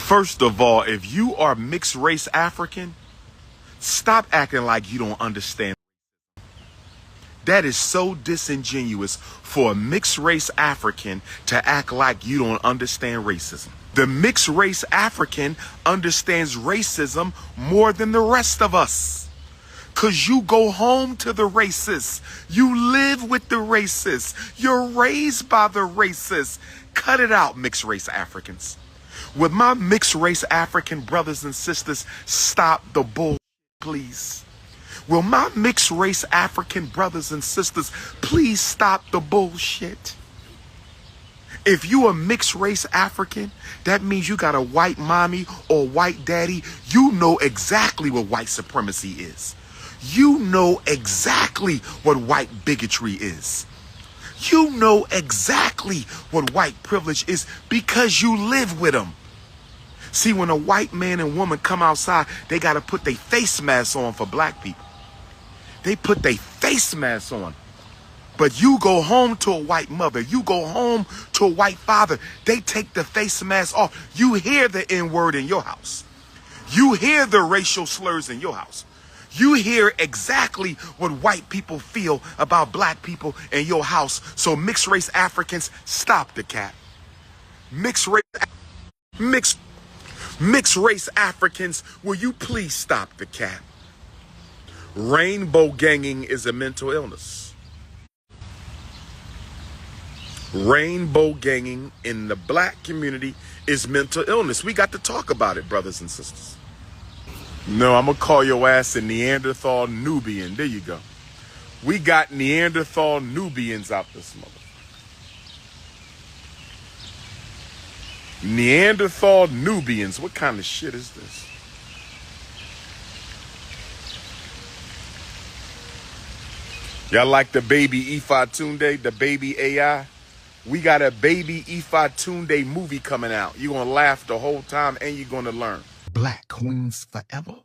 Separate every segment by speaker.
Speaker 1: First of all, if you are mixed race African, stop acting like you don't understand. That is so disingenuous for a mixed race African to act like you don't understand racism. The mixed race African understands racism more than the rest of us. Because you go home to the racists. You live with the racists. You're raised by the racists. Cut it out, mixed race Africans. With my mixed race African brothers and sisters, stop the bull, please. Will my mixed race African brothers and sisters please stop the bullshit? If you a mixed race African, that means you got a white mommy or white daddy. You know exactly what white supremacy is. You know exactly what white bigotry is. You know exactly what white privilege is because you live with them. See, when a white man and woman come outside, they got to put their face masks on for black people. They put their face masks on. But you go home to a white mother. You go home to a white father. They take the face mask off. You hear the N-word in your house. You hear the racial slurs in your house. You hear exactly what white people feel about black people in your house. So mixed race Africans, stop the cap. Mixed race Africans, will you please stop the cap? Rainbow ganging is a mental illness. Rainbow ganging in the black community is mental illness. We got to talk about it, brothers and sisters. No, I'm going to call your ass a Neanderthal Nubian. There you go. We got Neanderthal Nubians out this mother. Neanderthal Nubians. What kind of shit is this? Y'all like the baby Ifa Tunde, the baby AI? We got a baby Ifa Tunde movie coming out. You're going to laugh the whole time and you're going to learn.
Speaker 2: Black queens forever,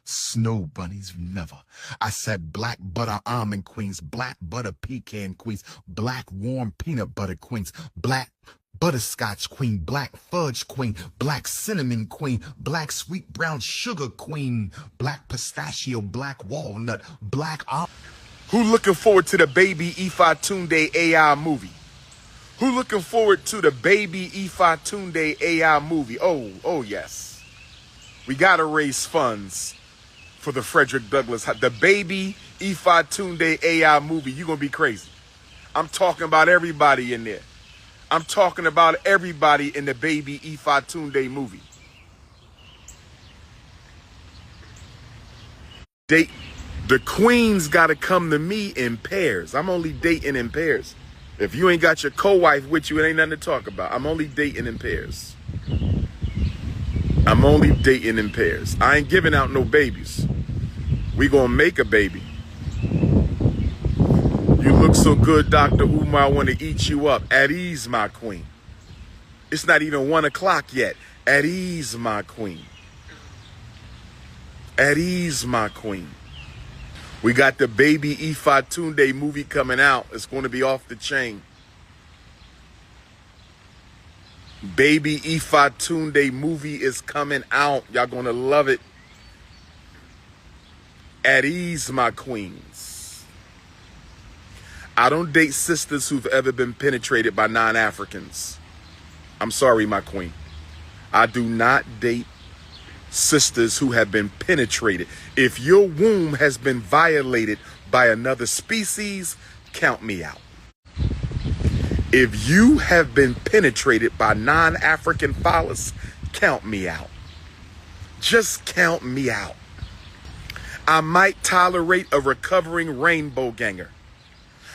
Speaker 2: snow bunnies never. I said black butter almond queens, black butter pecan queens, black warm peanut butter queens, black butterscotch queen, black fudge queen, black cinnamon queen, black sweet brown sugar queen, black pistachio, black walnut, black almond.
Speaker 1: Who looking forward to the baby Ifa Tunde AI movie? Who looking forward to the baby Ifa Tunde AI movie? Oh yes. We got to raise funds for the Frederick Douglass. The baby Ifa Tunde AI movie. You're going to be crazy. I'm talking about everybody in there. I'm talking about everybody in the baby Ifa Tunde movie. The queens got to come to me in pairs. I'm only dating in pairs. If you ain't got your co-wife with you, it ain't nothing to talk about. I'm only dating in pairs. I'm only dating in pairs. I ain't giving out no babies. We gonna make a baby. You look so good, Dr. Umar, I want to eat you up. At ease, my queen. It's not even 1 o'clock yet. At ease, my queen. At ease, my queen. We got the baby Ifa Tunde movie coming out. It's going to be off the chain. Baby Ifa Tunde movie is coming out. Y'all going to love it. At ease, my queens. I don't date sisters who've ever been penetrated by non-Africans. I'm sorry, my queen. I do not date sisters who have been penetrated. If your womb has been violated by another species, count me out. If you have been penetrated by non-African phallus, count me out. Just count me out. I might tolerate a recovering rainbow ganger.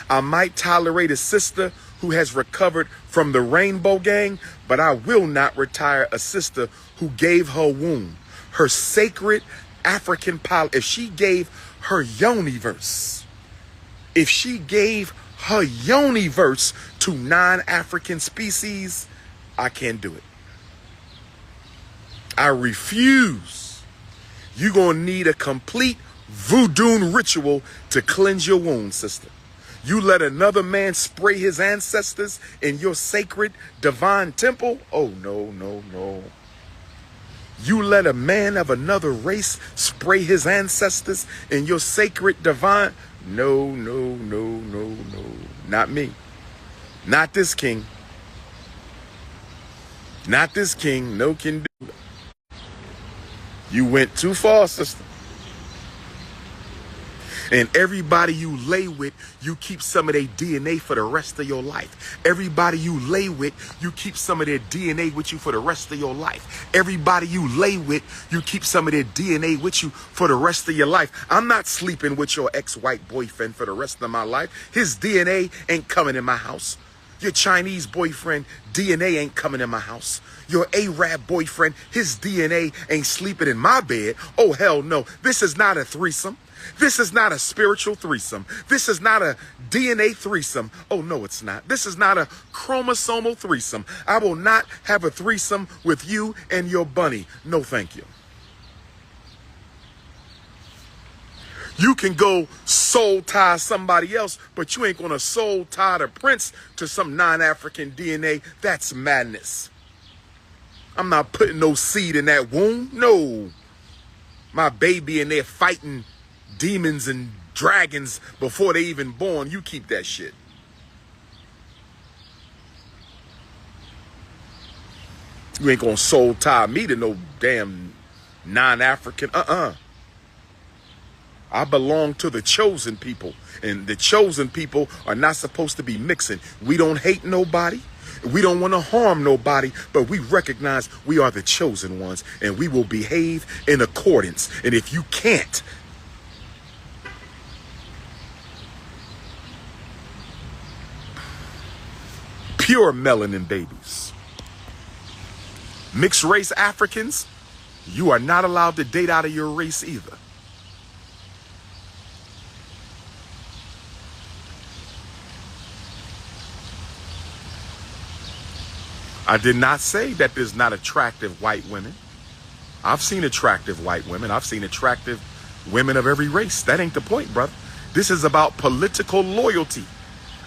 Speaker 1: I might tolerate a sister who has recovered from the rainbow gang, but I will not retire a sister who gave her womb, her sacred African power. If she gave her universe, if she gave her universe to non-African species, I can't do it. I refuse. You're going to need a complete voodoo ritual to cleanse your wound, sister. You let another man spray his ancestors in your sacred divine temple? Oh, no, no, no. You let a man of another race spray his ancestors in your sacred divine? No, no, no, no, no. Not me. Not this king. Not this king. No can do. You went too far, sister. And everybody you lay with, you keep some of their DNA for the rest of your life. Everybody you lay with, you keep some of their DNA with you for the rest of your life. Everybody you lay with, you keep some of their DNA with you for the rest of your life. I'm not sleeping with your ex-white boyfriend for the rest of my life. His DNA ain't coming in my house. Your Chinese boyfriend, DNA ain't coming in my house. Your Arab boyfriend, his DNA ain't sleeping in my bed. Oh, hell no. This is not a threesome. This is not a spiritual threesome. This is not a DNA threesome. Oh, no, it's not. This is not a chromosomal threesome. I will not have a threesome with you and your bunny. No, thank you. You can go soul tie somebody else, but you ain't going to soul tie the prince to some non-African DNA. That's madness. I'm not putting no seed in that womb. No. My baby and they're fighting demons and dragons before they even born. You keep that shit. You ain't gonna soul tie me to no damn non-African. I belong to the chosen people, and the chosen people are not supposed to be mixing. We don't hate nobody. We don't want to harm nobody, but we recognize we are the chosen ones, and we will behave in accordance. And if you can't, pure melanin babies, mixed race Africans, you are not allowed to date out of your race either. I did not say that there's not attractive white women. I've seen attractive white women. I've seen attractive women of every race. That ain't the point, brother. This is about political loyalty.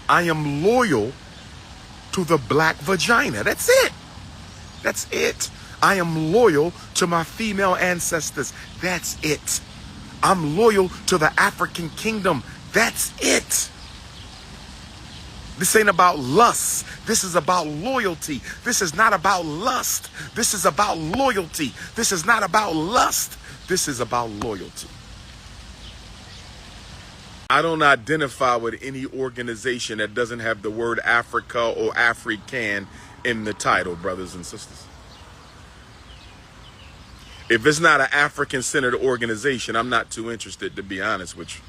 Speaker 1: I am loyal to the black vagina. That's it. That's it. I am loyal to my female ancestors. That's it. I'm loyal to the African kingdom. That's it. This ain't about lust. This is about loyalty. This is not about lust. This is about loyalty. This is not about lust. This is about loyalty. I don't identify with any organization that doesn't have the word Africa or African in the title, brothers and sisters. If it's not an African-centered organization, I'm not too interested, to be honest with you.